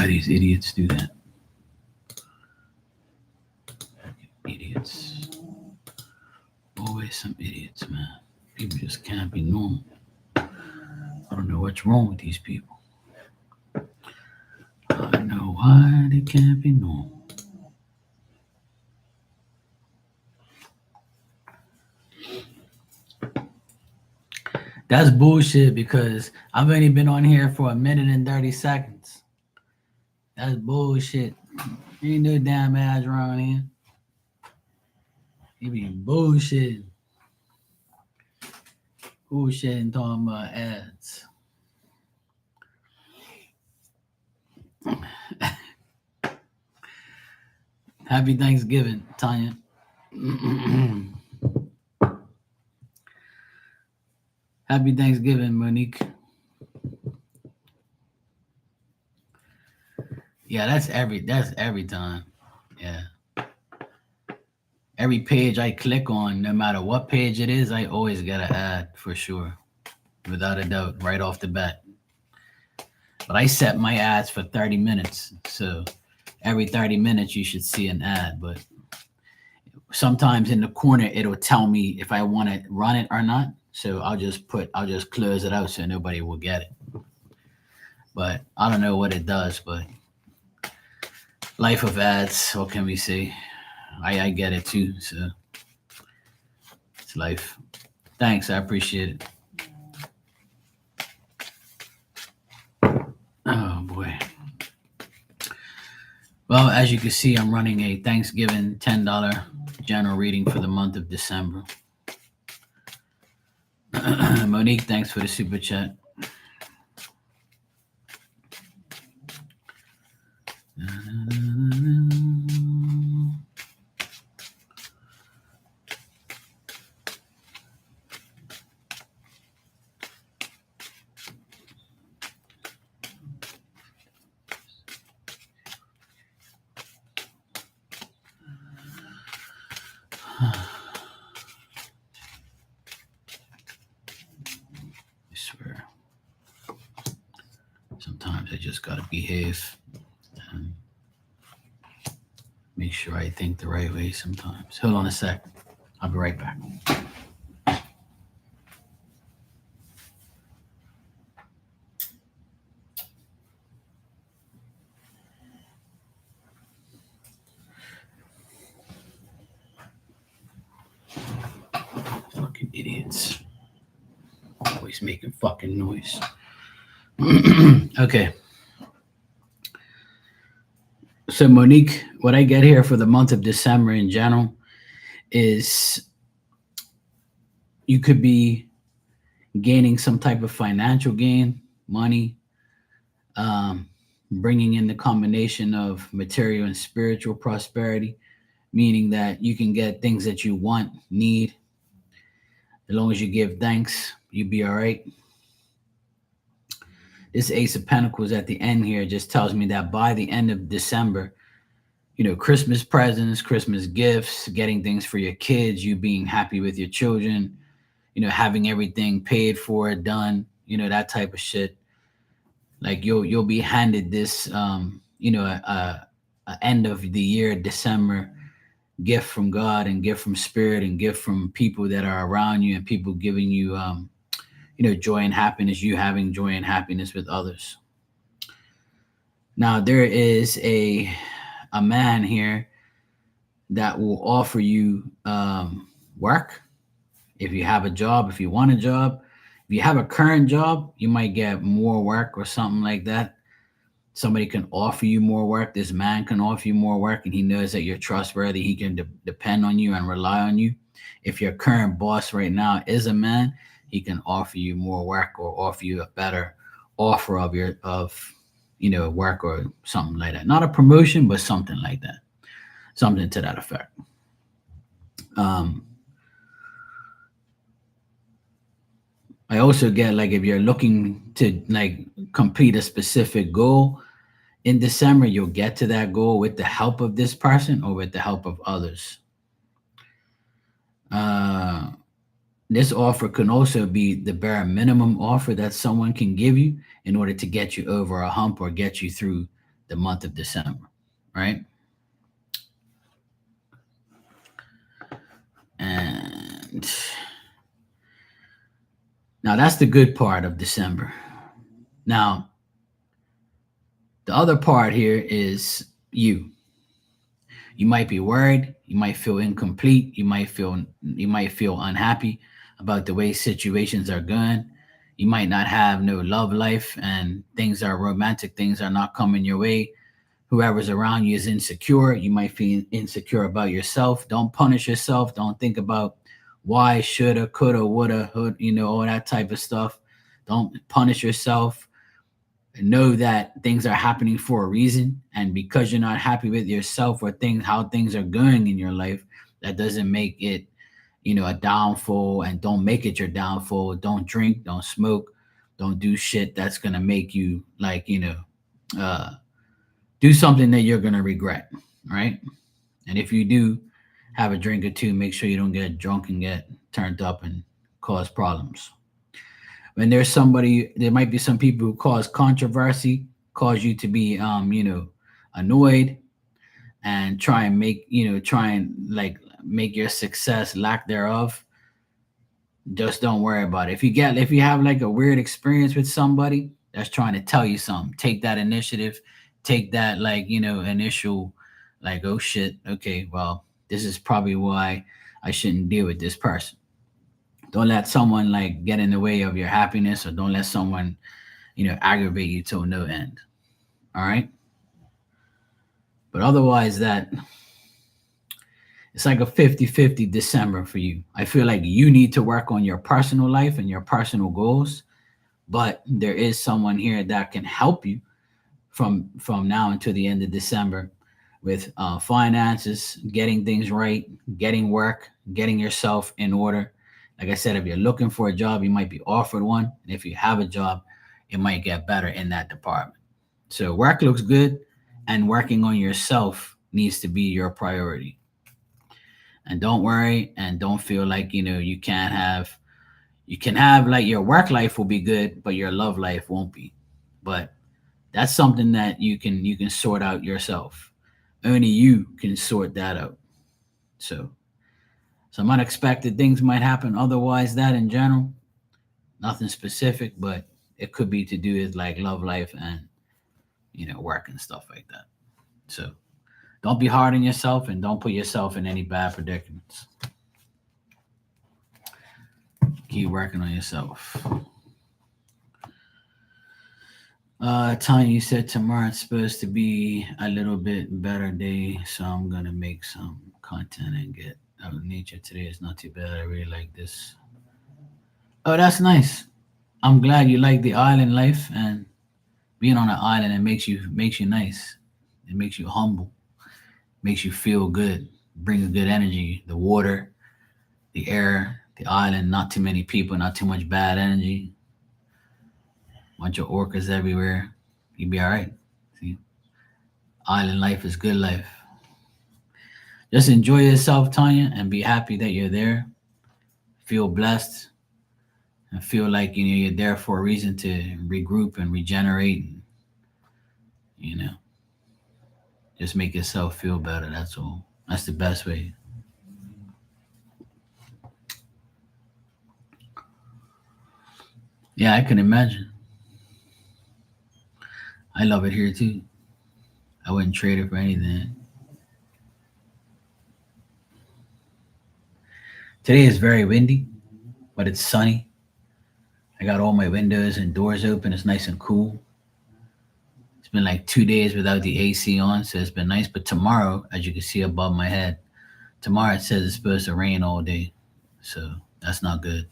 why these idiots do that. Idiots. Always some idiots, man. People just can't be normal. I don't know what's wrong with these people. I know why they can't be normal. That's bullshit because I've only been on here for a minute and 30 seconds. That's bullshit. Ain't no damn ads around here. You be bullshit. Bullshit and talking about ads. Happy Thanksgiving, Tanya. Happy Thanksgiving, Monique. Yeah, that's every time. Yeah. Every page I click on, no matter what page it is, I always get an ad for sure. Without a doubt, right off the bat. But I set my ads for 30 minutes. So every 30 minutes you should see an ad. But sometimes in the corner it'll tell me if I want to run it or not. So I'll just close it out so nobody will get it. But I don't know what it does, but life of ads, what can we say? I get it too, so it's life. Thanks, I appreciate it. Oh boy. Well, as you can see, I'm running a Thanksgiving $10 general reading for the month of December. Monique, thanks for the super chat. I swear. Sometimes I just gotta behave and make sure I think the right way sometimes. Hold on a sec. I'll be right back. Fucking idiots. Always making fucking noise. Okay. So Monique, what I get here for the month of December in general is you could be gaining some type of financial gain, money, bringing in the combination of material and spiritual prosperity, meaning that you can get things that you want, need. As long as you give thanks, you'll be all right. This Ace of Pentacles at the end here just tells me that by the end of December, Christmas presents, Christmas gifts, getting things for your kids, you being happy with your children, having everything paid for, done, that type of shit. Like you'll be handed this, a end of the year, December gift from God and gift from spirit and gift from people that are around you and people giving you, joy and happiness, you having joy and happiness with others. Now, there is a man here that will offer you work. If you have a job, if you want a job, if you have a current job, you might get more work or something like that. Somebody can offer you more work. This man can offer you more work, and he knows that you're trustworthy. He can depend on you and rely on you. If your current boss right now is a man, he can offer you more work or offer you a better offer of work or something like that. Not a promotion, but something like that. Something to that effect. I also get like if you're looking to like complete a specific goal in December, you'll get to that goal with the help of this person or with the help of others. This offer can also be the bare minimum offer that someone can give you in order to get you over a hump or get you through the month of December, right? And now that's the good part of December. Now, the other part here is you. You might be worried, you might feel incomplete, you might feel unhappy about the way situations are going. You might not have no love life and things are romantic, things are not coming your way. Whoever's around you is insecure. You might feel insecure about yourself. Don't punish yourself. Don't think about why, shoulda, coulda, woulda, all that type of stuff. Don't punish yourself. Know that things are happening for a reason, and because you're not happy with yourself or things how things are going in your life, that doesn't make it a downfall, and don't make it your downfall. Don't drink, don't smoke, don't do shit that's gonna make you uh do something that you're gonna regret, right? And if you do have a drink or two, make sure you don't get drunk and get turned up and cause problems. When there might be some people who cause controversy, cause you to be annoyed, and try and like make your success lack thereof. Just don't worry about it. If you have like a weird experience with somebody that's trying to tell you something, take that initiative, take that initial, like, oh shit, okay, well, this is probably why I shouldn't deal with this person. Don't let someone like get in the way of your happiness, or don't let someone aggravate you to no end. All right. But otherwise, that it's like a 50-50 December for you. I feel like you need to work on your personal life and your personal goals, but there is someone here that can help you from now until the end of December with finances, getting things right, getting work, getting yourself in order. Like I said, if you're looking for a job, you might be offered one. And if you have a job, it might get better in that department. So work looks good, and working on yourself needs to be your priority. And don't worry, and don't feel like you can have like your work life will be good, but your love life won't be. But that's something that you can sort out yourself. Only you can sort that out. So some unexpected things might happen. Otherwise, that in general, nothing specific, but it could be to do with like love life and work and stuff like that. So don't be hard on yourself, and don't put yourself in any bad predicaments. Keep working on yourself. Tanya, you said tomorrow it's supposed to be a little bit better day, so I'm gonna make some content and get out. Nature today is not too bad. I really like this. Oh, that's nice. I'm glad you like the island life, and being on an island, it makes you nice. It makes you humble, makes you feel good, brings good energy. The water, the air, the island, not too many people, not too much bad energy, bunch of orcas everywhere. You'd be all right. See, island life is good life. Just enjoy yourself, Tanya, and be happy that you're there. Feel blessed, and feel like you're there for a reason to regroup and regenerate, and you know just make yourself feel better. That's all. That's the best way. Yeah, I can imagine. I love it here too. I wouldn't trade it for anything. Today is very windy, but it's sunny. I got all my windows and doors open. It's nice and cool. It's been like 2 days without the AC on, so it's been nice. But tomorrow, as you can see above my head, tomorrow it says it's supposed to rain all day. So that's not good.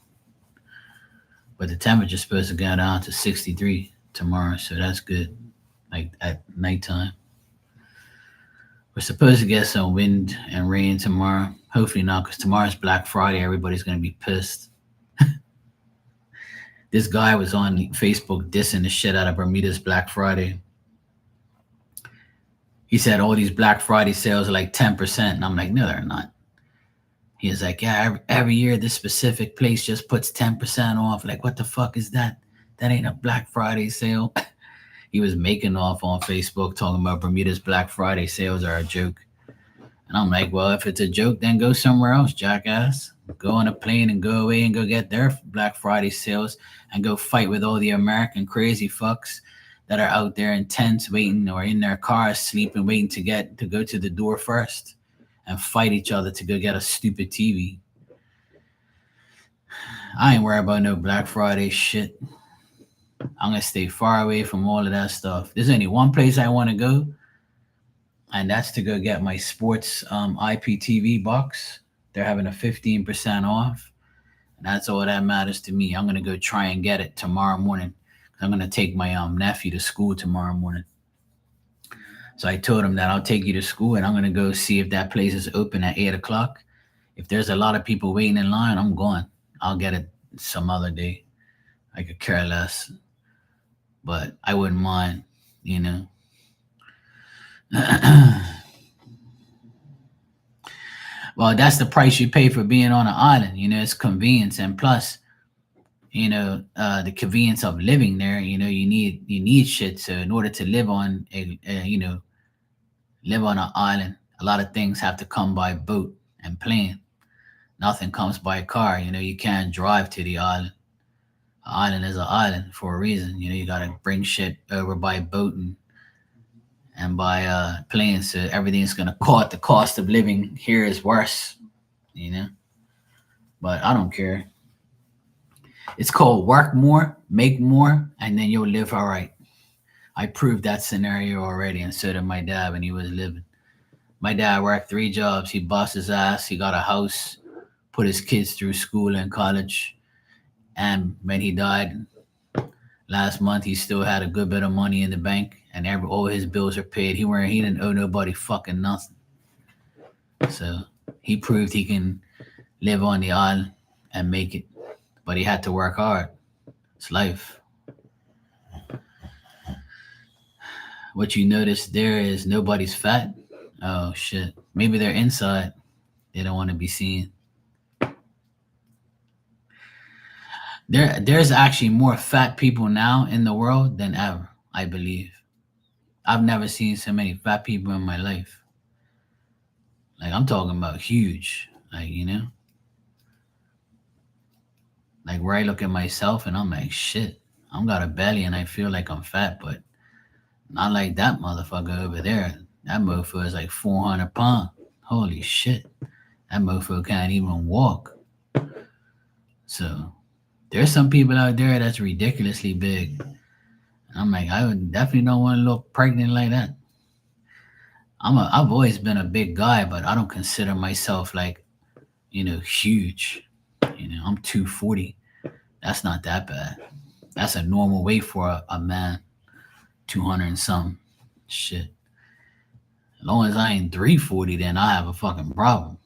But the temperature's supposed to go down to 63 tomorrow, so that's good. Like at nighttime. We're supposed to get some wind and rain tomorrow. Hopefully not, because tomorrow's Black Friday. Everybody's gonna be pissed. This guy was on Facebook dissing the shit out of Bermuda's Black Friday. He said all these Black Friday sales are like 10%. And I'm like, no, they're not. He was like, yeah, every year this specific place just puts 10% off. Like, what the fuck is that? That ain't a Black Friday sale. He was making off on Facebook talking about Bermuda's Black Friday sales are a joke. And I'm like, well, if it's a joke, then go somewhere else, jackass. Go on a plane and go away and go get their Black Friday sales and go fight with all the American crazy fucks that are out there in tents waiting or in their cars sleeping, waiting to go to the door first and fight each other to go get a stupid TV. I ain't worried about no Black Friday shit. I'm gonna stay far away from all of that stuff. There's only one place I want to go, and that's to go get my sports IPTV box. They're having a 15% off, and that's all that matters to me. I'm gonna go try and get it tomorrow morning. I'm gonna take my nephew to school tomorrow morning. So I told him that I'll take you to school, and I'm gonna go see if that place is open at 8 o'clock. If there's a lot of people waiting in line, I'm going. I'll get it some other day. I could care less, but I wouldn't mind, you know. Well, that's the price you pay for being on an island. You know, it's convenience, and plus, the convenience of living there. You need shit. So in order to live on live on an island, a lot of things have to come by boat and plane. Nothing comes by car. You can't drive to the island. An island is an island for a reason. You gotta bring shit over by boat and by plane. So everything's gonna cost. The cost of living here is worse. You know, but I don't care. It's called work more, make more, and then you'll live all right. I proved that scenario already, and so did my dad when he was living. My dad worked 3 jobs. He bossed his ass. He got a house, put his kids through school and college. And when he died last month, he still had a good bit of money in the bank, and all his bills are paid. He didn't owe nobody fucking nothing. So he proved he can live on the island and make it, but he had to work hard. It's life. What you notice there is nobody's fat. Oh shit. Maybe they're inside. They don't want to be seen. There's actually more fat people now in the world than ever, I believe. I've never seen so many fat people in my life. Like I'm talking about huge. Like where I look at myself and I'm like, shit, I'm got a belly and I feel like I'm fat, but not like that motherfucker over there. That motherfucker is like 400 pounds. Holy shit. That motherfucker can't even walk. So there's some people out there that's ridiculously big. I'm like, I would definitely don't want to look pregnant like that. I've always been a big guy, but I don't consider myself like, huge. I'm 240. That's not that bad. That's a normal weight for a man, 200 and something. Shit. As long as I ain't 340, then I have a fucking problem.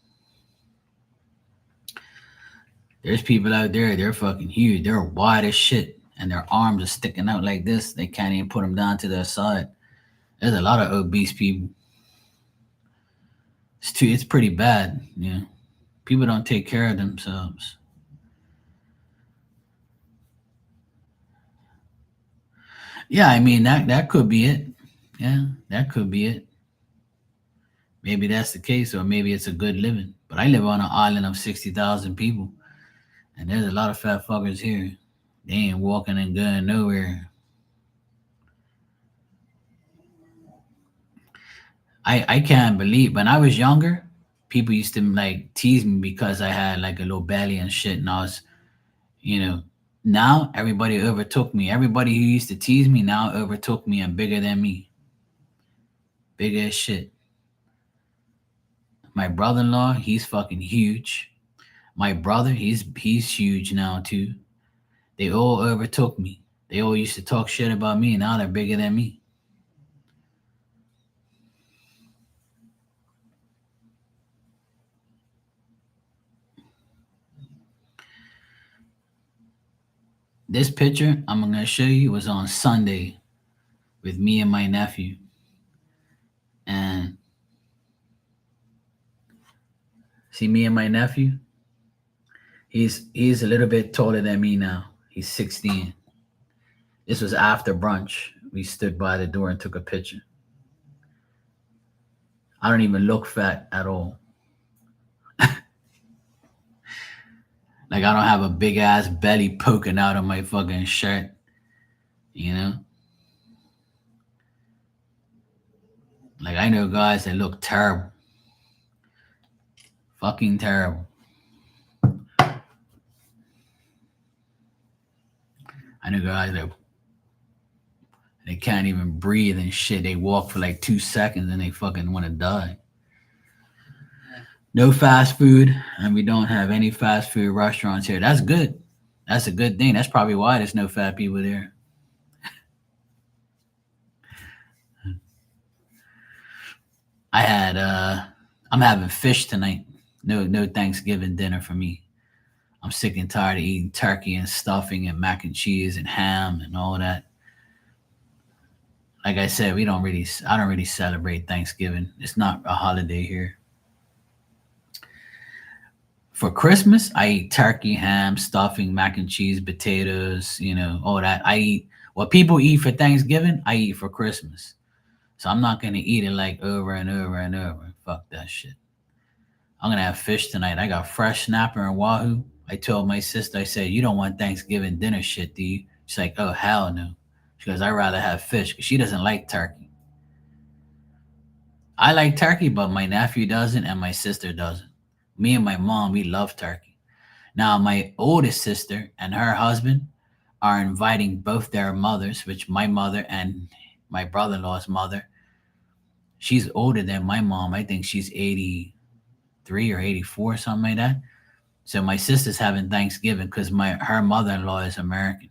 There's people out there, they're fucking huge. They're wide as shit. And their arms are sticking out like this. They can't even put them down to their side. There's a lot of obese people. It's pretty bad. People don't take care of themselves. Yeah, I mean that could be it. Yeah, that could be it. Maybe that's the case, or maybe it's a good living. But I live on an island of 60,000 people, and there's a lot of fat fuckers here. They ain't walking and going nowhere. I can't believe when I was younger, people used to like tease me because I had like a little belly and shit, and I was, you know, now everybody overtook me. Everybody who used to tease me now overtook me and bigger than me, big as shit. My brother-in-law, he's fucking huge. My brother, he's huge now too. They all overtook me. They all used to talk shit about me, and now they're bigger than me. This picture I'm gonna show you was on Sunday with me and my nephew, and see me and my nephew. He's a little bit taller than me now. He's 16. This was after brunch. We stood by the door and took a picture. I don't even look fat at all. Like I don't have a big ass belly poking out of my fucking shirt, you know? Like I know guys that look terrible. Fucking terrible. I know guys that they can't even breathe and shit. They walk for like 2 seconds and they fucking want to die. No fast food, and we don't have any fast food restaurants here. That's good. That's a good thing. That's probably why there's no fat people there. I had I'm having fish tonight. No Thanksgiving dinner for me. I'm sick and tired of eating turkey and stuffing and mac and cheese and ham and all that. Like I said, I don't really celebrate Thanksgiving. It's not a holiday here. For Christmas, I eat turkey, ham, stuffing, mac and cheese, potatoes, all that. I eat what people eat for Thanksgiving, I eat for Christmas. So I'm not gonna eat it like over and over and over. Fuck that shit. I'm gonna have fish tonight. I got fresh snapper and wahoo. I told my sister, I said, "You don't want Thanksgiving dinner shit, do you?" She's like, "Oh hell no." She goes, "I'd rather have fish," because she doesn't like turkey. I like turkey, but my nephew doesn't and my sister doesn't. Me and my mom, we love turkey. Now my oldest sister and her husband are inviting both their mothers, which my mother and my brother-in-law's mother. She's older than my mom. I think she's 83 or 84, something like that. So my sister's having Thanksgiving because my her mother-in-law is American.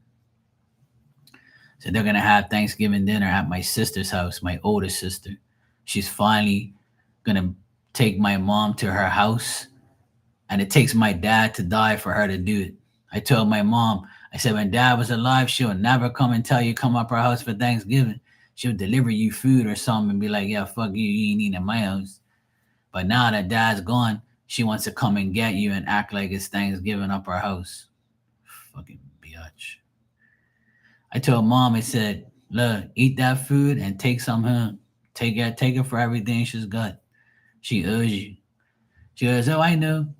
So they're gonna have Thanksgiving dinner at my sister's house, my oldest sister. She's finally gonna take my mom to her house, and it takes my dad to die for her to do it. I told my mom, I said, when dad was alive, she'll never come and tell you come up our house for Thanksgiving. She'll deliver you food or something and be like, yeah, fuck you, you ain't eating at my house. But now that dad's gone, she wants to come and get you and act like it's Thanksgiving up our house. Fucking biatch. I told mom, I said, look, eat that food and take some home. Take her for everything she's got. She owes you. She goes, oh, I know.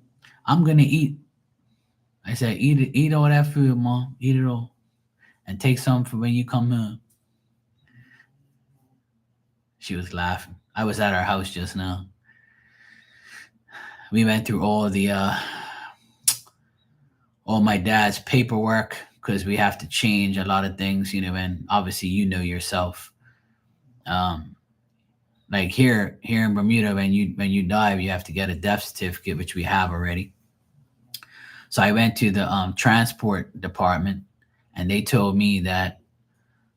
I'm gonna eat. I said, eat it, eat all that food, mom. Eat it all. And take some for when you come home. She was laughing. I was at our house just now. We went through all my dad's paperwork because we have to change a lot of things, and obviously yourself. Um, like here in Bermuda, when you die, you have to get a death certificate, which we have already. So I went to the transport department, and they told me that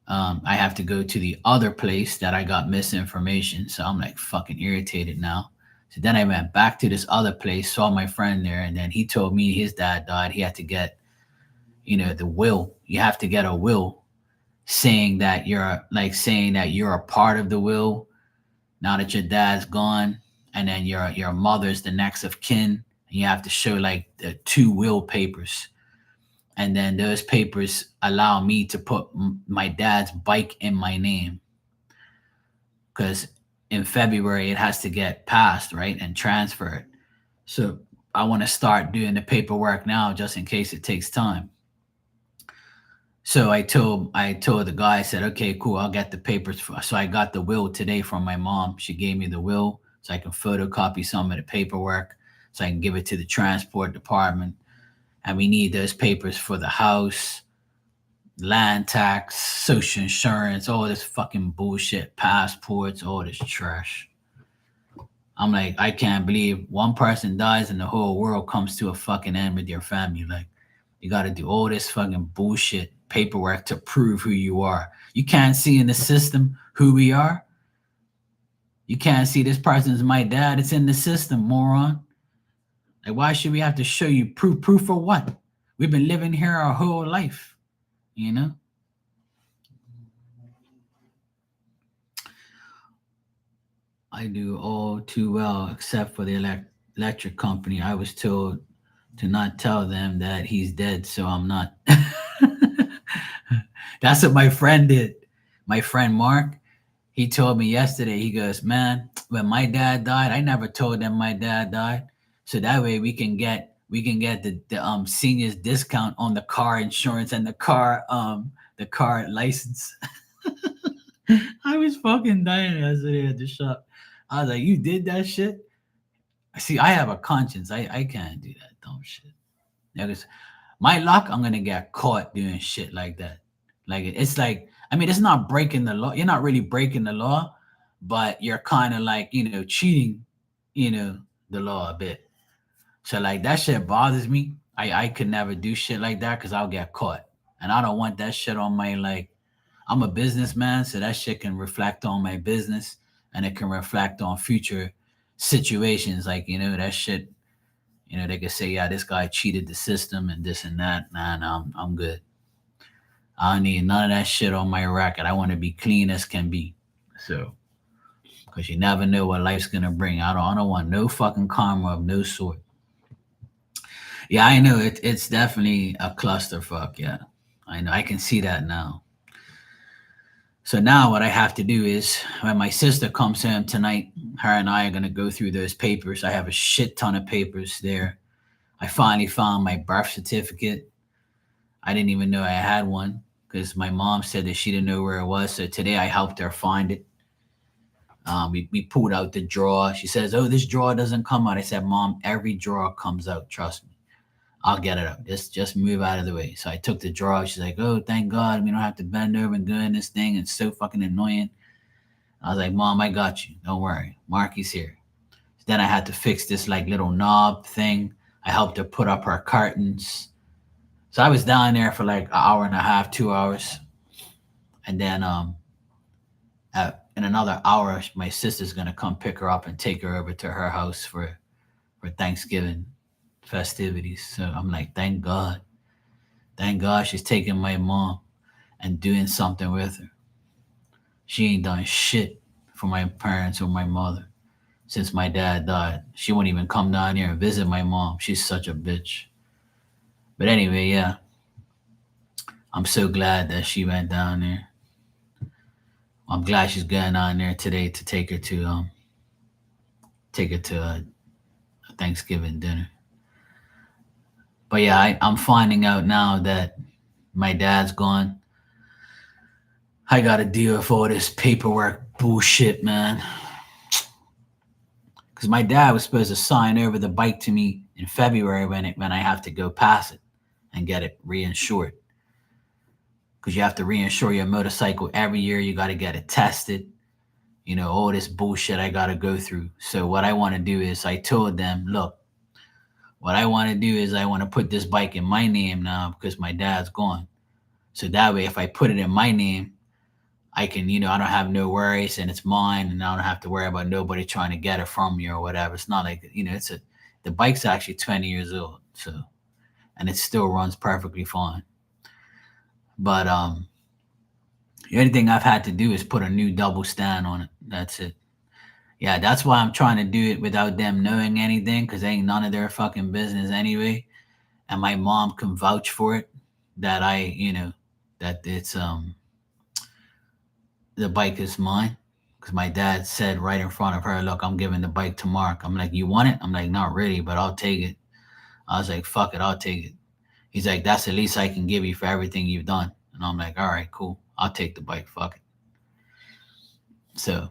I have to go to the other place that I got misinformation. So I'm like fucking irritated now. So then I went back to this other place, saw my friend there, and then he told me his dad died. He had to get, the will. You have to get a will saying that you're a part of the will now that your dad's gone, and then your mother's the next of kin, and you have to show like the two will papers, and then those papers allow me to put my dad's bike in my name because in February it has to get passed, right, and transferred. So I want to start doing the paperwork now just in case it takes time. So I told the guy, I said, okay, cool, I'll get the papers. So I got the will today from my mom. She gave me the will so I can photocopy some of the paperwork so I can give it to the transport department. And we need those papers for the house, land tax, social insurance, all this fucking bullshit, passports, all this trash. I'm like, I can't believe one person dies and the whole world comes to a fucking end with your family. Like, you got to do all this fucking bullshit paperwork to prove who you are. You can't see in the system who we are. You can't see this person's my dad. It's in the system, moron. Like, why should we have to show you proof? Proof for what? We've been living here our whole life, you know? I do all too well, except for the electric company. I was told to not tell them that he's dead, so I'm not. That's what my friend did. My friend Mark, he told me yesterday, he goes, man, when my dad died, I never told them my dad died. So that way we can get the seniors discount on the car insurance and the car license. I was fucking dying yesterday at the shop. I was like, you did that shit? See, I have a conscience. I can't do that dumb shit. Because my luck, I'm gonna get caught doing shit like that. Like it's like, I mean, it's not breaking the law. You're not really breaking the law, but you're kind of like, cheating, the law a bit. So like that shit bothers me. I could never do shit like that because I'll get caught, and I don't want that shit on my like. I'm a businessman, so that shit can reflect on my business, and it can reflect on future situations. Like that shit. They could say, yeah, this guy cheated the system and this and that. Nah, nah, I'm good. I don't need none of that shit on my record. I want to be clean as can be. So, because you never know what life's gonna bring. I don't want no fucking karma of no sort. Yeah, I know it's definitely a clusterfuck. Yeah, I know. I can see that now. So now what I have to do is when my sister comes home tonight, her and I are gonna go through those papers. I have a shit ton of papers there. I finally found my birth certificate. I didn't even know I had one because my mom said that she didn't know where it was. So today I helped her find it. We pulled out the drawer. She says, "Oh, this drawer doesn't come out." I said, "Mom, every drawer comes out. Trust me. I'll get it out. Just move out of the way." So I took the drawer. She's like, "Oh, thank God we don't have to bend over and go in this thing. It's so fucking annoying." I was like, "Mom, I got you. Don't worry. Marky's here." Then I had to fix this like little knob thing. I helped her put up her curtains. So I was down there for like an hour and a half, 2 hours, and then in another hour, my sister's gonna come pick her up and take her over to her house for Thanksgiving festivities. So I'm like, thank God she's taking my mom and doing something with her. She ain't done shit for my parents or my mother since my dad died. She won't even come down here and visit my mom. She's such a bitch. But anyway, yeah, I'm so glad that she went down there. I'm glad she's going on there today to take her to a Thanksgiving dinner. But yeah, I'm finding out now that my dad's gone. I got to deal with all this paperwork bullshit, man. Because my dad was supposed to sign over the bike to me in February when I have to go pass it and get it reinsured. Because you have to reinsure your motorcycle every year. You got to get it tested. All this bullshit I got to go through. So what I want to do is I told them, look, what I want to do is I want to put this bike in my name now because my dad's gone. So that way, if I put it in my name, I can, I don't have no worries and it's mine and I don't have to worry about nobody trying to get it from me or whatever. It's not like, the bike's actually 20 years old. So, and it still runs perfectly fine. But, the only thing I've had to do is put a new double stand on it. That's it. Yeah, that's why I'm trying to do it without them knowing anything because ain't none of their fucking business anyway. And my mom can vouch for it that that it's the bike is mine because my dad said right in front of her, "Look, I'm giving the bike to Mark." I'm like, "You want it?" I'm like, "Not really, but I'll take it." I was like, "Fuck it, I'll take it." He's like, "That's the least I can give you for everything you've done." And I'm like, "All right, cool. I'll take the bike. Fuck it." So,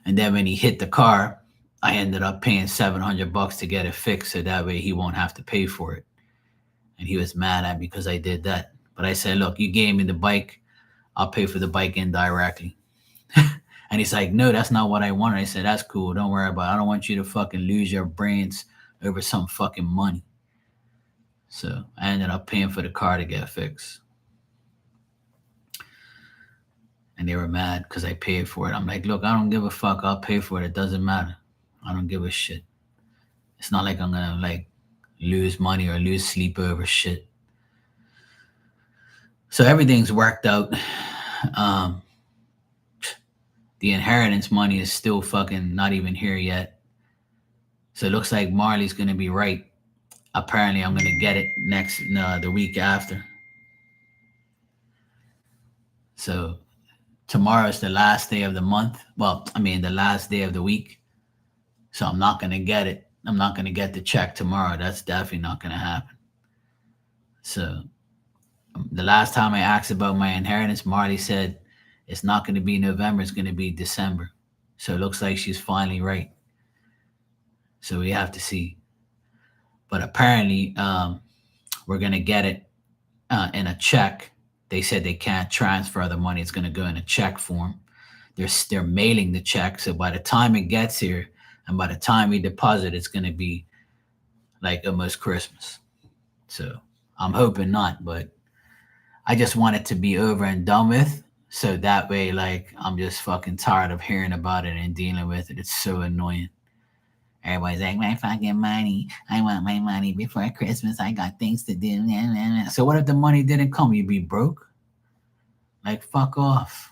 and then when he hit the car, I ended up paying $700 to get it fixed, so that way he won't have to pay for it. And he was mad at me because I did that. But I said, "Look, you gave me the bike. I'll pay for the bike indirectly." And he's like, "No, that's not what I wanted." I said, "That's cool. Don't worry about it. I don't want you to fucking lose your brains over some fucking money." So I ended up paying for the car to get fixed. And they were mad because I paid for it. I'm like, "Look, I don't give a fuck. I'll pay for it. It doesn't matter. I don't give a shit. It's not like I'm gonna like lose money or lose sleep over shit." So everything's worked out. Um, the inheritance money is still fucking not even here yet. So it looks like Marley's gonna be right. Apparently, I'm gonna get it next no, the week after. So tomorrow is the last day of the month. Well, I mean, the last day of the week. So I'm not going to get it. I'm not going to get the check tomorrow. That's definitely not going to happen. So the last time I asked about my inheritance, Marty said it's not going to be November. It's going to be December. So it looks like she's finally right. So we have to see. But apparently, we're going to get it in a check. They said they can't transfer the money. It's going to go in a check form. They're mailing the check. So by the time it gets here and by the time we deposit, it's going to be like almost Christmas. So I'm hoping not, but I just want it to be over and done with. So that way, like, I'm just fucking tired of hearing about it and dealing with it. It's so annoying. Everybody's like, my fucking money. I want my money before Christmas. I got things to do. So what if the money didn't come? You'd be broke? Like, fuck off.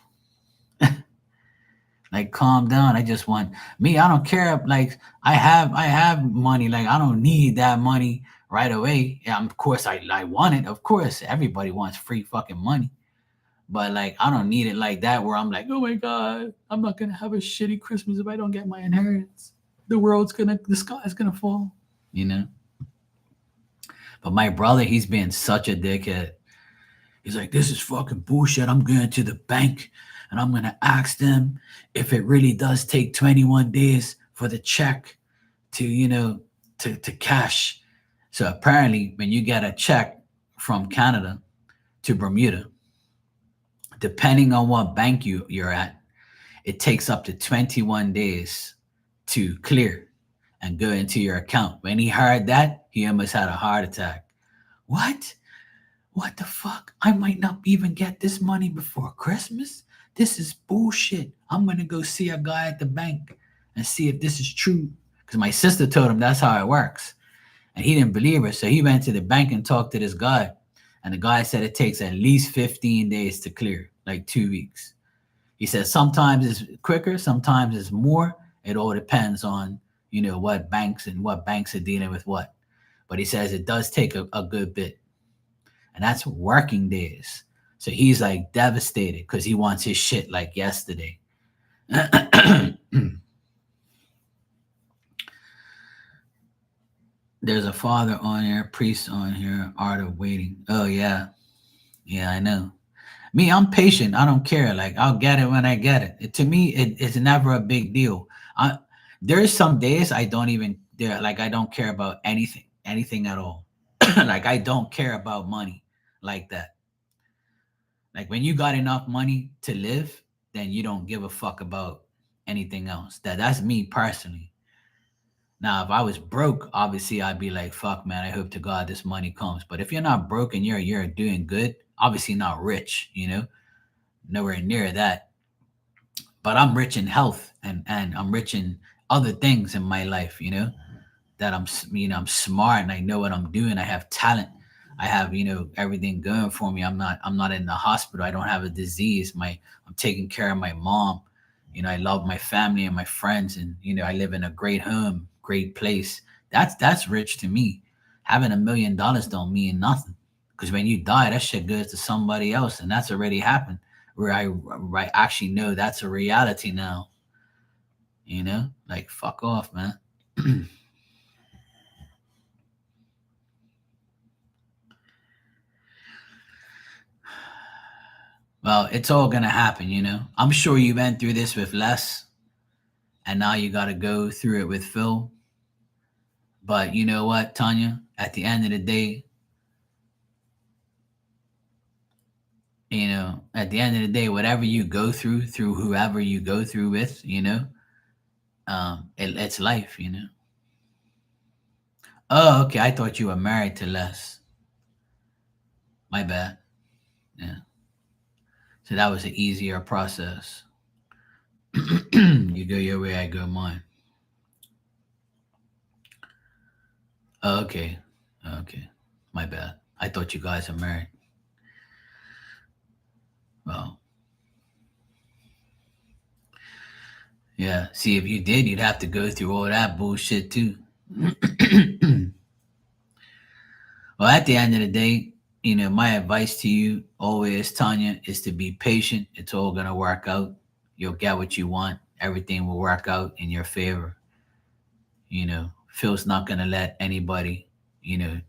Like, calm down. I just want me. I don't care. Like, I have money. Like, I don't need that money right away. Yeah, of course, I want it. Of course, everybody wants free fucking money. But like, I don't need it like that where I'm like, oh my God, I'm not gonna have a shitty Christmas if I don't get my inheritance. The sky's gonna fall, you know? But my brother, he's being such a dickhead. He's like, this is fucking bullshit. I'm going to the bank and I'm gonna ask them if it really does take 21 days for the check to, to cash. So apparently when you get a check from Canada to Bermuda, depending on what bank you're at, it takes up to 21 days to clear and go into your account. When he heard that, he almost had a heart attack. What? What the fuck? I might not even get this money before Christmas? This is bullshit. I'm going to go see a guy at the bank and see if this is true. Because my sister told him that's how it works. And he didn't believe her. So he went to the bank and talked to this guy. And the guy said it takes at least 15 days to clear, like 2 weeks. He said sometimes it's quicker, sometimes it's more. It all depends on, what banks are dealing with what. But he says it does take a good bit. And that's working days. So he's like devastated because he wants his shit like yesterday. There's a father on here, priest on here, art of waiting. Oh, yeah. Yeah, I know. Me, I'm patient. I don't care. Like, I'll get it when I get it. To me, it's never a big deal. There's some days I don't even, I don't care about anything at all. Like, I don't care about money like that. Like, when you got enough money to live, then you don't give a fuck about anything else. That's me personally. Now, if I was broke, obviously I'd be like, fuck, man, I hope to God this money comes. But if you're not broke and you're doing good, obviously not rich, nowhere near that. But I'm rich in health and I'm rich in other things in my life, that I'm smart and I know what I'm doing. I have talent. I have, everything going for me. I'm not in the hospital. I don't have a disease. I'm taking care of my mom. I love my family and my friends, and I live in a great home, great place. That's rich to me. Having $1 million don't mean nothing, because when you die, that shit goes to somebody else, and that's already happened. Where I actually know that's a reality now. Like, fuck off, man. Well, it's all gonna happen. I'm sure you went through this with Les, and now you got to go through it with Phil. But you know what, Tanya? At the end of the day, whatever you go through whoever you go through with, it's life. Oh, okay. I thought you were married to Les. My bad. Yeah. So that was an easier process. You go your way, I go mine. Oh, okay. Okay. My bad. I thought you guys are married. Well, yeah. See, if you did, you'd have to go through all that bullshit too. Well, at the end of the day, my advice to you always, Tanya, is to be patient. It's all gonna work out. You'll get what you want. Everything will work out in your favor. Phil's not gonna let anybody,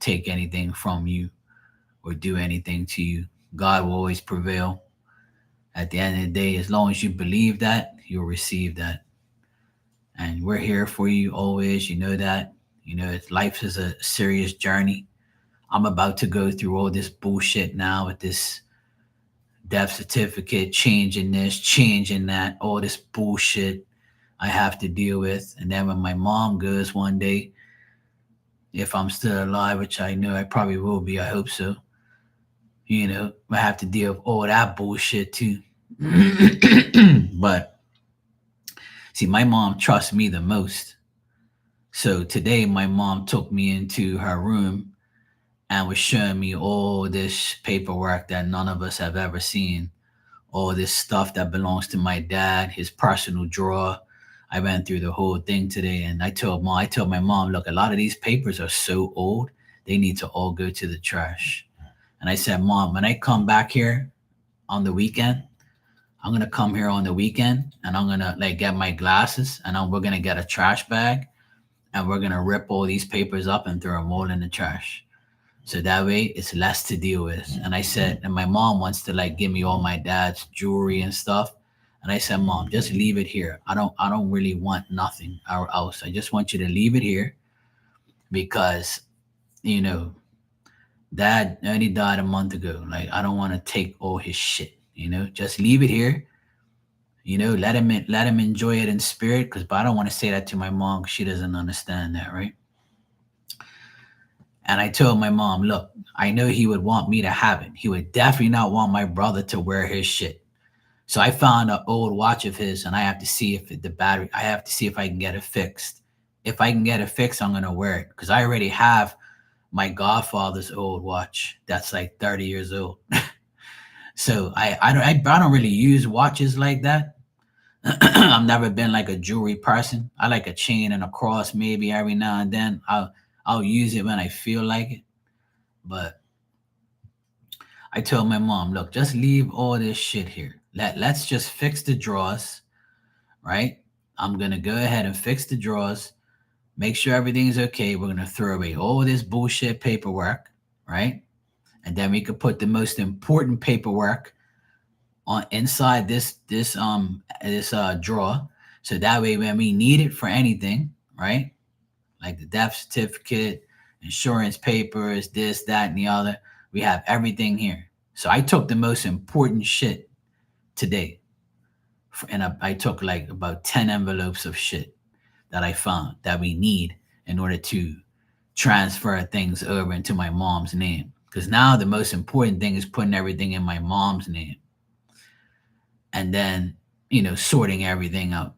take anything from you or do anything to you. God will always prevail. At the end of the day, as long as you believe that, you'll receive that. And we're here for you always. You know that. Life is a serious journey. I'm about to go through all this bullshit now with this death certificate, changing this, changing that, all this bullshit I have to deal with. And then when my mom goes one day, if I'm still alive, which I know I probably will be, I hope so, I have to deal with all that bullshit too. But see, my mom trusts me the most. So today, my mom took me into her room and was showing me all this paperwork that none of us have ever seen. All this stuff that belongs to my dad, his personal drawer. I went through the whole thing today, and I told my mom, look, a lot of these papers are so old, they need to all go to the trash. And I said, Mom, when I come back here on the weekend, I'm gonna come here on the weekend, and I'm gonna like get my glasses, and we're gonna get a trash bag, and we're gonna rip all these papers up and throw them all in the trash. So that way it's less to deal with. And I said, and my mom wants to like give me all my dad's jewelry and stuff. And I said, Mom, just leave it here. I don't really want nothing else. I just want you to leave it here because, you know, dad only died a month ago. Like I don't want to take all his shit, just leave it here. Let him enjoy it in spirit. Cause but I don't want to say that to my mom. 'Cause she doesn't understand that, right? And I told my mom, look, I know he would want me to have it. He would definitely not want my brother to wear his shit. So I found an old watch of his, and I have to see if the battery. I have to see if I can get it fixed. If I can get it fixed, I'm gonna wear it because I already have my godfather's old watch that's like 30 years old. So I don't really use watches like that. I've never been like a jewelry person. I like a chain and a cross maybe every now and then. I'll use it when I feel like it. But I told my mom, look, just leave all this shit here. Let's just fix the drawers, right? I'm gonna go ahead and fix the drawers, make sure everything's okay. We're gonna throw away all this bullshit paperwork, right? And then we could put the most important paperwork on inside this drawer. So that way when we need it for anything, right? Like the death certificate, insurance papers, this, that, and the other. We have everything here. So I took the most important shit today. And I took like about 10 envelopes of shit that I found that we need in order to transfer things over into my mom's name. Because now the most important thing is putting everything in my mom's name and then, sorting everything out.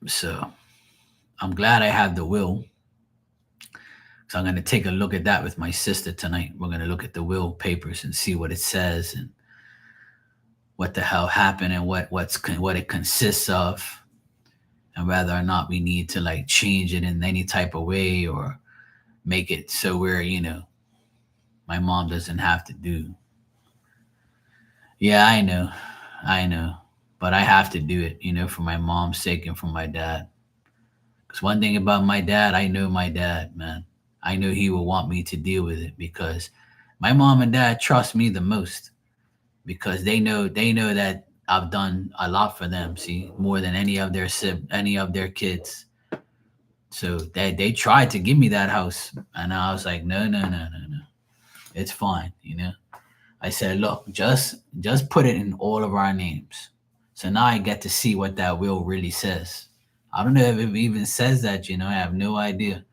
So I'm glad I have the will. So I'm going to take a look at that with my sister tonight. We're going to look at the will papers and see what it says and what the hell happened and what it consists of, and whether or not we need to like change it in any type of way or make it so where my mom doesn't have to do. Yeah, I know, but I have to do it, for my mom's sake and for my dad. Because one thing about my dad, I know my dad, man. I know he will want me to deal with it because my mom and dad trust me the most because they know that I've done a lot for them. See, more than any of their kids. So they tried to give me that house, and I was like, no, no, no, no, no, it's fine. I said, look, just put it in all of our names. So now I get to see what that will really says. I don't know if it even says that. I have no idea.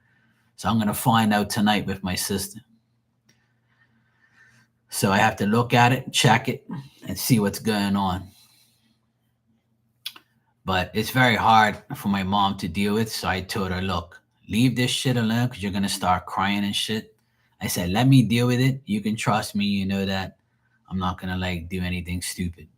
So I'm gonna find out tonight with my sister. So I have to look at it, check it, and see what's going on. But it's very hard for my mom to deal with. So I told her, look, leave this shit alone because you're gonna start crying and shit. I said, let me deal with it. You can trust me. You know that I'm not gonna like do anything stupid.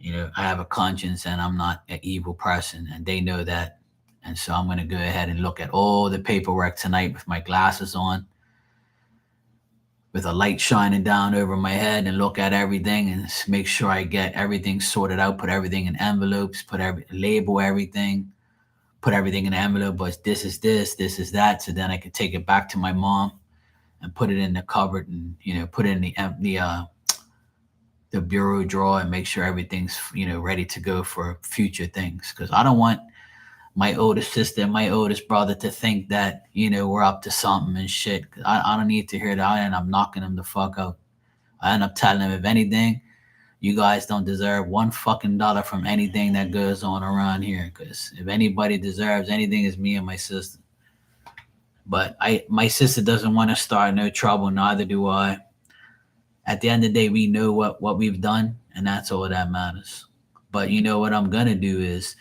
I have a conscience and I'm not an evil person, and they know that. And so I'm gonna go ahead and look at all the paperwork tonight with my glasses on with a light shining down over my head and look at everything and make sure I get everything sorted out, put everything in envelopes, label everything, put everything in an envelope, but this is this is that. So then I could take it back to my mom and put it in the cupboard and, put it in the bureau drawer and make sure everything's, ready to go for future things. Cause I don't want my oldest sister and my oldest brother to think that, we're up to something and shit. 'Cause I don't need to hear that. I end up knocking them the fuck out. I end up telling them, if anything, you guys don't deserve one fucking dollar from anything that goes on around here. Because if anybody deserves anything, it's me and my sister. But my sister doesn't want to start no trouble. Neither do I. At the end of the day, we know what we've done, and that's all that matters. But you know what I'm gonna do is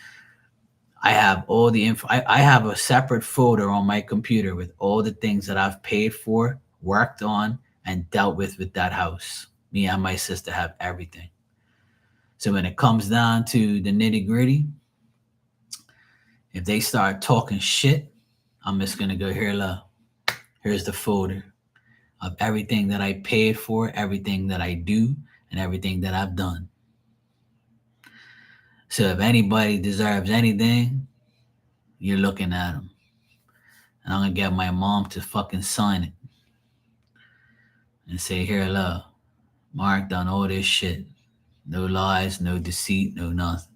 I have all the info. I have a separate folder on my computer with all the things that I've paid for, worked on, and dealt with that house. Me and my sister have everything. So when it comes down to the nitty gritty, if they start talking shit, I'm just gonna go, here, love. Here's the folder of everything that I paid for, everything that I do, and everything that I've done. So if anybody deserves anything, you're looking at them. And I'm gonna get my mom to fucking sign it and say, here, love, Mark done all this shit. No lies, no deceit, no nothing.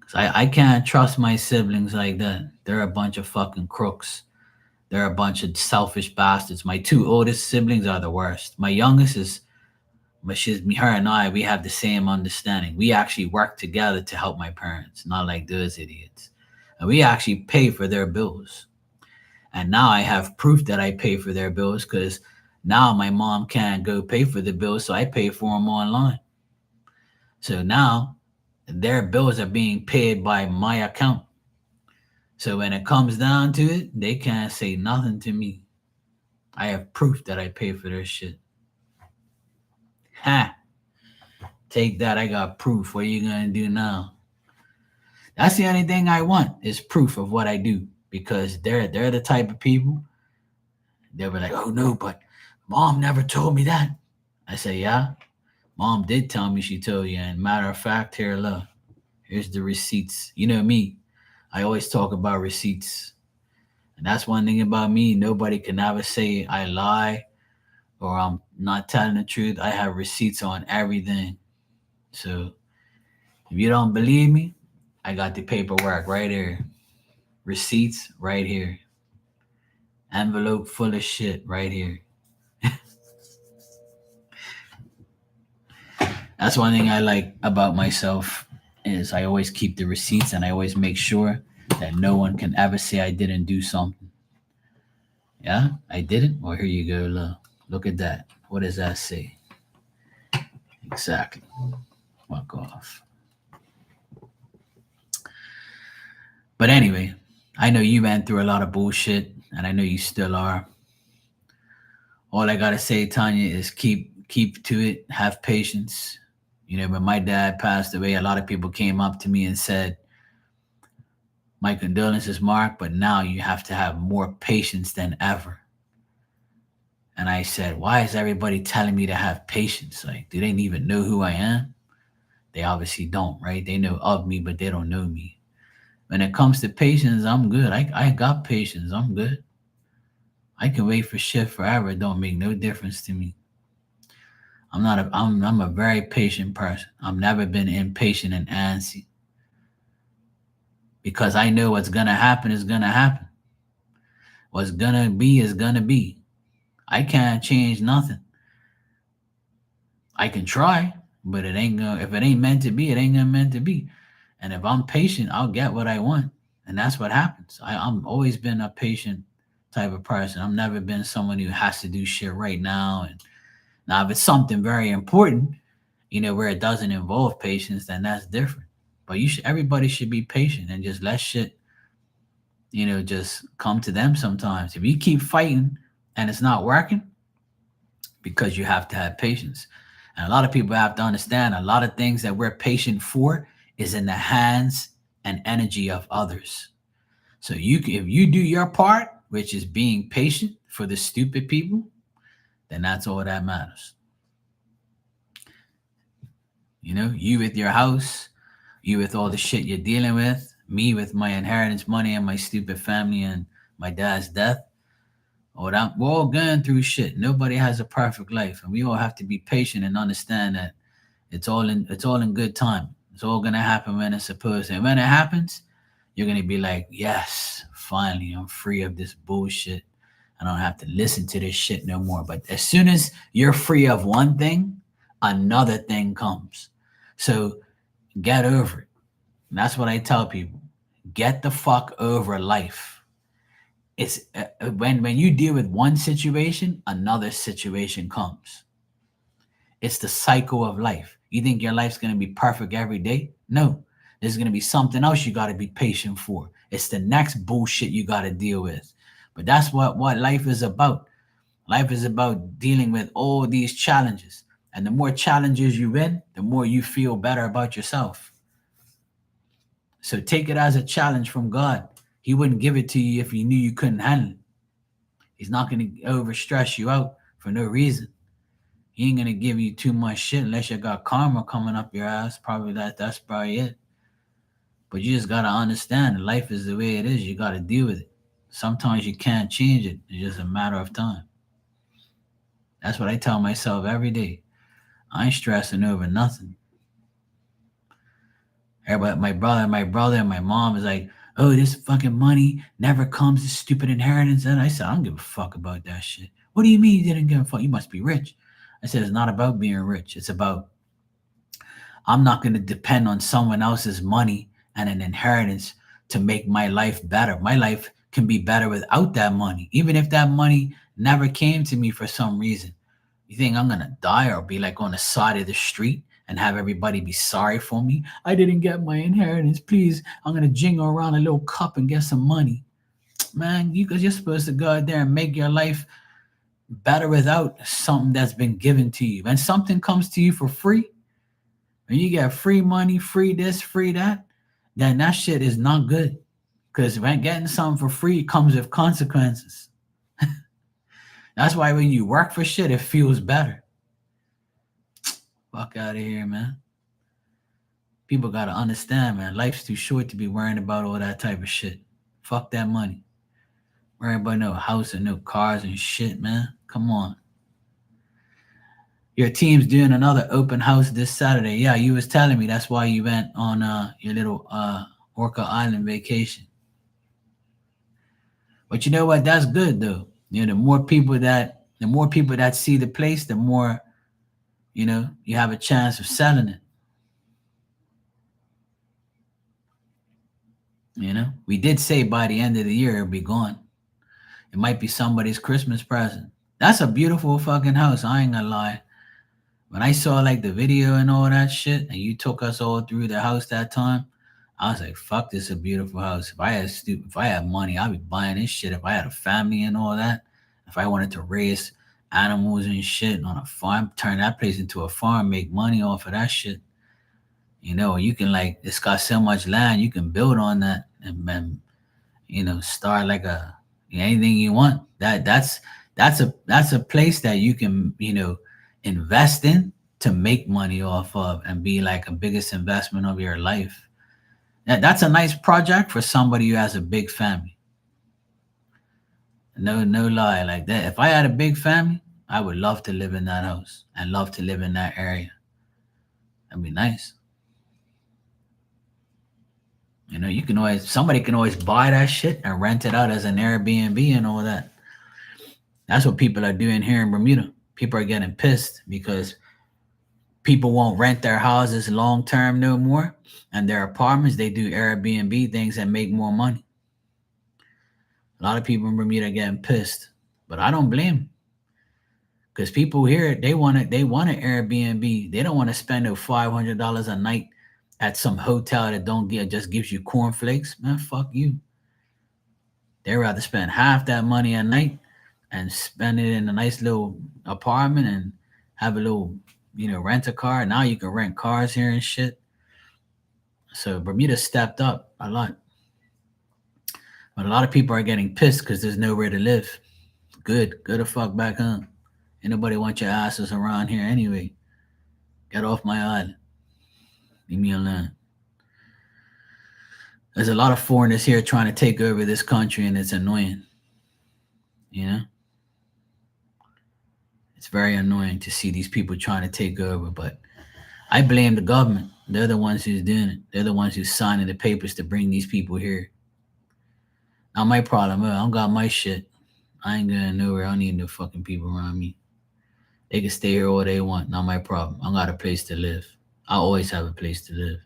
Cause I can't trust my siblings like that. They're a bunch of fucking crooks. They're a bunch of selfish bastards. My two oldest siblings are the worst. My youngest is, but she's me, her and I, we have the same understanding. We actually work together to help my parents, not like those idiots. And we actually pay for their bills. And now I have proof that I pay for their bills because now my mom can't go pay for the bills, so I pay for them online. So now their bills are being paid by my account. So when it comes down to it, they can't say nothing to me. I have proof that I pay for their shit. Ha! Take that. I got proof. What are you gonna do now? That's the only thing I want is proof of what I do because they're the type of people. They'll be like, oh no, but mom never told me that. I say, yeah, mom did tell me she told you. And matter of fact, here, look, here's the receipts. You know me, I always talk about receipts. And that's one thing about me. Nobody can ever say I lie or I'm not telling the truth. I have receipts on everything. So if you don't believe me, I got the paperwork right here. Receipts right here. Envelope full of shit right here. That's one thing I like about myself is I always keep the receipts and I always make sure that no one can ever say I didn't do something. Yeah, I didn't. Well, here you go. Look at that. What does that say? Exactly. Fuck off. But anyway, I know you went through a lot of bullshit, and I know you still are. All I gotta say, Tanya, is keep to it. Have patience. When my dad passed away, a lot of people came up to me and said, "My condolences, Mark, but now you have to have more patience than ever." And I said, "Why is everybody telling me to have patience? Like, do they even know who I am?" They obviously don't, right? They know of me, but they don't know me. When it comes to patience, I'm good. I got patience. I'm good. I can wait for shit forever. It don't make no difference to me. I'm a very patient person. I've never been impatient and antsy because I know what's gonna happen is gonna happen. What's gonna be is gonna be. I can't change nothing. I can try, but it ain't gonna. If it ain't meant to be, it ain't gonna meant to be. And if I'm patient, I'll get what I want, and that's what happens. I'm always been a patient type of person. I've never been someone who has to do shit right now. And now, if it's something very important, where it doesn't involve patience, then that's different. But everybody should be patient and just let shit, just come to them sometimes. If you keep fighting and it's not working, because you have to have patience. And a lot of people have to understand a lot of things that we're patient for is in the hands and energy of others. So if you do your part, which is being patient for the stupid people, then that's all that matters. You know, you with your house, you with all the shit you're dealing with, me with my inheritance money and my stupid family and my dad's death. All that, we're all going through shit. Nobody has a perfect life, and we all have to be patient and understand that it's all in good time. It's all gonna happen when it's supposed to. And when it happens, you're gonna be like, yes, finally, I'm free of this bullshit. I don't have to listen to this shit no more. But as soon as you're free of one thing, another thing comes. So get over it. And that's what I tell people. Get the fuck over life. It's when you deal with one situation, another situation comes. It's the cycle of life. You think your life's going to be perfect every day? No. There's going to be something else you got to be patient for. It's the next bullshit you got to deal with. But that's what life is about. Life is about dealing with all these challenges. And the more challenges you win, the more you feel better about yourself. So take it as a challenge from God. He wouldn't give it to you if he knew you couldn't handle it. He's not going to overstress you out for no reason. He ain't gonna give you too much shit unless you got karma coming up your ass. Probably that's probably it. But you just gotta understand life is the way it is. You gotta deal with it. Sometimes you can't change it. It's just a matter of time. That's what I tell myself every day. I ain't stressing over nothing. Everybody, my brother, and my mom is like, "Oh, this fucking money never comes. This stupid inheritance." And I said, "I don't give a fuck about that shit." What do you mean you didn't give a fuck? You must be rich. I said, "It's not about being rich. It's about I'm not going to depend on someone else's money and an inheritance to make my life better. My life can be better without that money, even if that money never came to me for some reason. You think I'm going to die or be like on the side of the street and have everybody be sorry for me? I didn't get my inheritance. Please, I'm going to jingle around a little cup and get some money. Man, you're supposed to go out there and make your life better without something that's been given to you. When something comes to you for free, when you get free money, free this, free that, then that shit is not good. Because when getting something for free comes with consequences. That's why when you work for shit, it feels better. Fuck out of here, man. People gotta understand, man. Life's too short to be worrying about all that type of shit. Fuck that money. Worrying about no house and no cars and shit, man. Come on. Your team's doing another open house this Saturday. Yeah, you was telling me that's why you went on your little Orca Island vacation. But you know what? That's good though. You know, the more people that see the place, the more you have a chance of selling it. We did say by the end of the year it'll be gone. It might be somebody's Christmas present. That's a beautiful fucking house. I ain't gonna lie. When I saw like the video and all that shit, and you took us all through the house that time, I was like, "Fuck, this is a beautiful house." If I had money, I'd be buying this shit. If I had a family and all that, if I wanted to raise animals and shit on a farm, turn that place into a farm, make money off of that shit. You can like it's got so much land, you can build on that and start like anything you want. That's a place that you can invest in to make money off of and be like a biggest investment of your life. That's a nice project for somebody who has a big family. No lie, like that. If I had a big family, I would love to live in that house and love to live in that area. That'd be nice. Somebody can always buy that shit and rent it out as an Airbnb and all that. That's what people are doing here in Bermuda. People are getting pissed because people won't rent their houses long term no more, and their apartments they do Airbnb things and make more money. A lot of people in Bermuda are getting pissed, but I don't blame them because people here they want an Airbnb. They don't want to spend no $500 a night at some hotel that don't get just gives you cornflakes. Man, fuck you. They rather spend half that money a night and spend it in a nice little apartment and have a little rent a car. Now you can rent cars here and shit. So Bermuda stepped up a lot. But a lot of people are getting pissed because there's nowhere to live. Good. Go the fuck back home. Ain't nobody want your asses around here anyway. Get off my island. Leave me alone. There's a lot of foreigners here trying to take over this country, and it's annoying. You know, it's very annoying to see these people trying to take over. But I blame the government. They're the ones who's doing it. They're the ones who's signing the papers to bring these people here. Not my problem. I don't got my shit. I ain't going nowhere. I don't need no fucking people around me. They can stay here all they want. Not my problem. I got a place to live. I always have a place to live.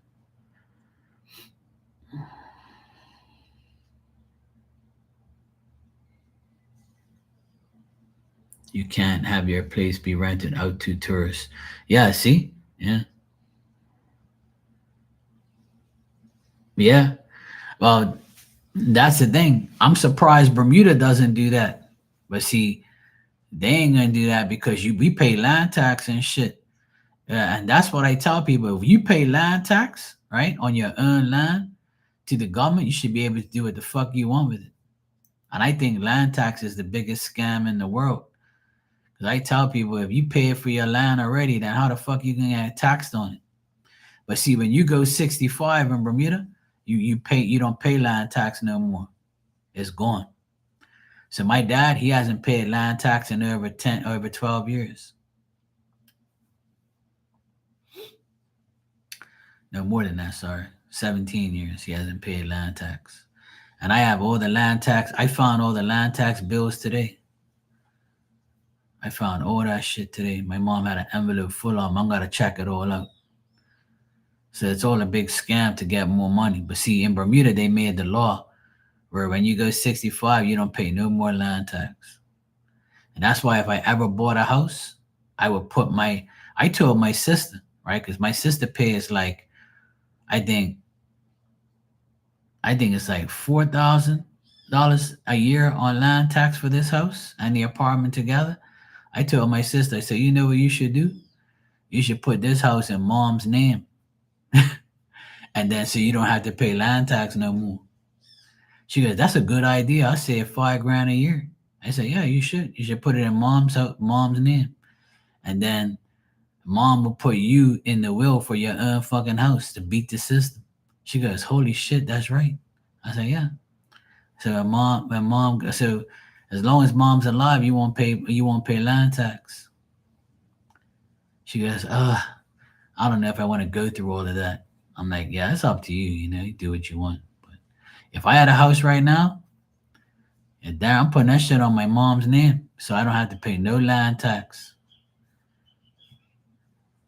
You can't have your place be rented out to tourists. Yeah, see? Yeah. Yeah. Well, that's the thing. I'm surprised Bermuda doesn't do that. But see, they ain't gonna do that because we pay land tax and shit. Yeah, and that's what I tell people. If you pay land tax, right, on your own land to the government, you should be able to do what the fuck you want with it. And I think land tax is the biggest scam in the world. Because I tell people, if you pay for your land already, then how the fuck you gonna get taxed on it? But see, when you go 65 in Bermuda, you don't pay land tax no more. It's gone. So my dad, he hasn't paid land tax in over 12 years. No more than that, sorry. 17 years he hasn't paid land tax. And I have all the land tax. I found all the land tax bills today. I found all that shit today. My mom had an envelope full of them. I'm gonna check it all out. So it's all a big scam to get more money. But see, in Bermuda, they made the law where when you go 65, you don't pay no more land tax. And that's why if I ever bought a house, I would put I told my sister, right? Because my sister pays like, I think, it's like $4,000 a year on land tax for this house and the apartment together. I told my sister, I said, you know what you should do? You should put this house in mom's name. And then so you don't have to pay land tax no more. She goes, that's a good idea. I save $5,000 a year. I said, yeah, you should. You should put it in mom's name. And then mom will put you in the will for your own fucking house to beat the system. She goes, holy shit, that's right. I said, yeah. So so as long as mom's alive, you won't pay land tax. She goes, I don't know if I want to go through all of that. I'm like, yeah, it's up to you. You do what you want. But if I had a house right now, and damn, I'm putting that shit on my mom's name, so I don't have to pay no land tax.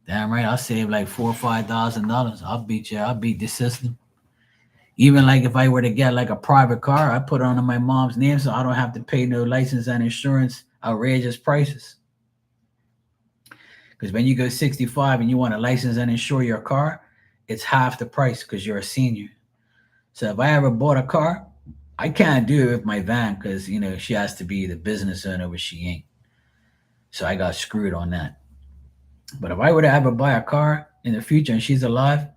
Damn right, I'll save like $4,000 or $5,000. I'll beat the system. Even like if I were to get like a private car, I put it on my mom's name, so I don't have to pay no license and insurance outrageous prices. Because when you go 65 and you want to license and insure your car, it's half the price because you're a senior. So if I ever bought a car, I can't do it with my van because she has to be the business owner, but she ain't. So I got screwed on that. But if I were to ever buy a car in the future and she's alive,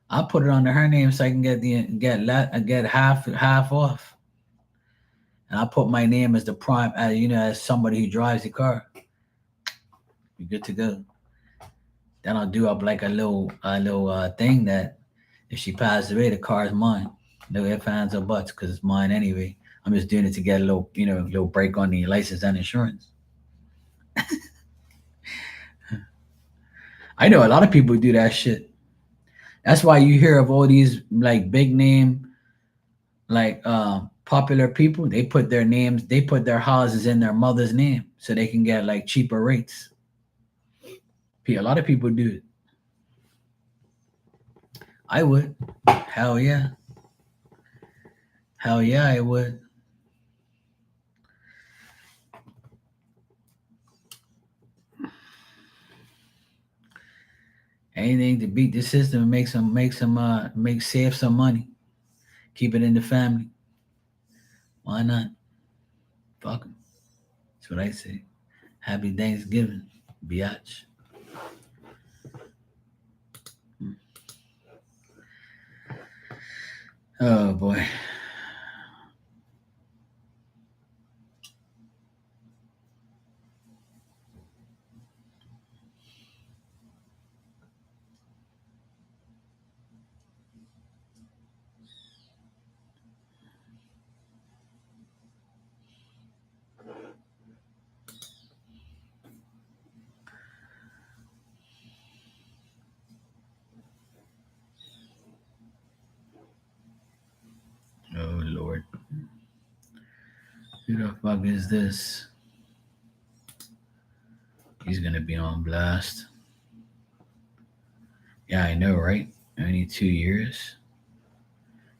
I'll put it under her name so I can get half off. And I'll put my name as the prime, as somebody who drives the car. You're good to go. Then I'll do up like a little thing that if she passes away, the car is mine. No ifs, ands, or buts, because it's mine anyway. I'm just doing it to get a little break on the license and insurance. I know a lot of people do that shit. That's why you hear of all these like big name, like popular people. They put their houses in their mother's name so they can get like cheaper rates. A lot of people do it. I would. Hell yeah. Hell yeah, I would. Anything to beat the system and make save some money. Keep it in the family. Why not? Fuck 'em. That's what I say. Happy Thanksgiving, biatch. Oh boy. Who the fuck is this? He's gonna be on blast. Yeah, I know, right? Only 2 years.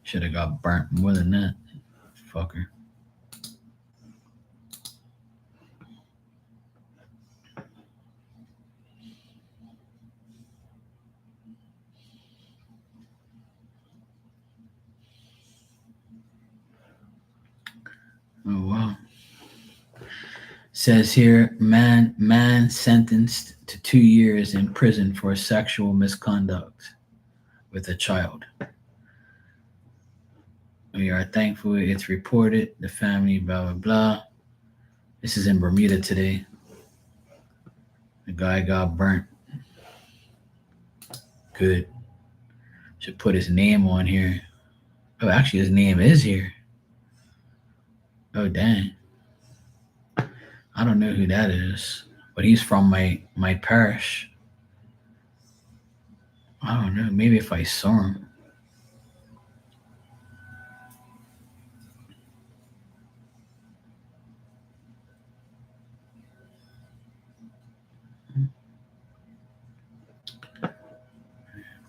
Should have got burnt more than that. Fucker. Oh wow. Says here, man sentenced to 2 years in prison for sexual misconduct with a child. We are thankful it's reported. The family, blah blah blah. This is in Bermuda today. The guy got burnt. Good. Should put his name on here. Oh, actually, his name is here. Oh, dang. I don't know who that is, but he's from my parish. I don't know. Maybe if I saw him.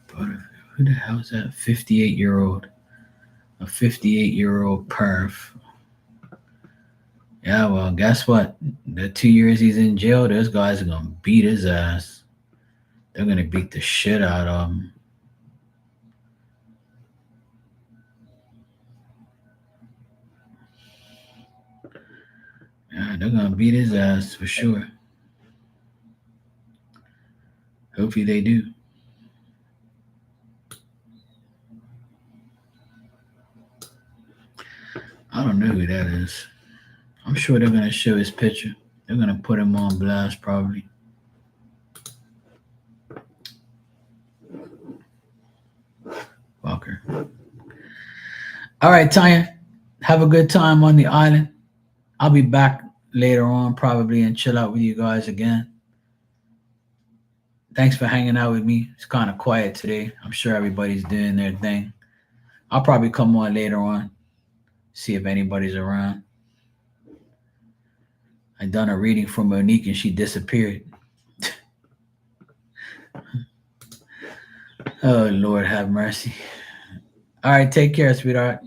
But who the hell is that? 58-year-old. A 58-year-old perv. Yeah, well, guess what? The 2 years he's in jail, those guys are gonna beat his ass. They're gonna beat the shit out of him. Yeah, they're gonna beat his ass for sure. Hopefully they do. I don't know who that is. I'm sure they're gonna show his picture. They're gonna put him on blast probably. Fucker. All right, Tanya. Have a good time on the island. I'll be back later on probably and chill out with you guys again. Thanks for hanging out with me. It's kind of quiet today. I'm sure everybody's doing their thing. I'll probably come on later on, see if anybody's around. I done a reading for Monique and she disappeared. Oh Lord have mercy. All right, take care, sweetheart.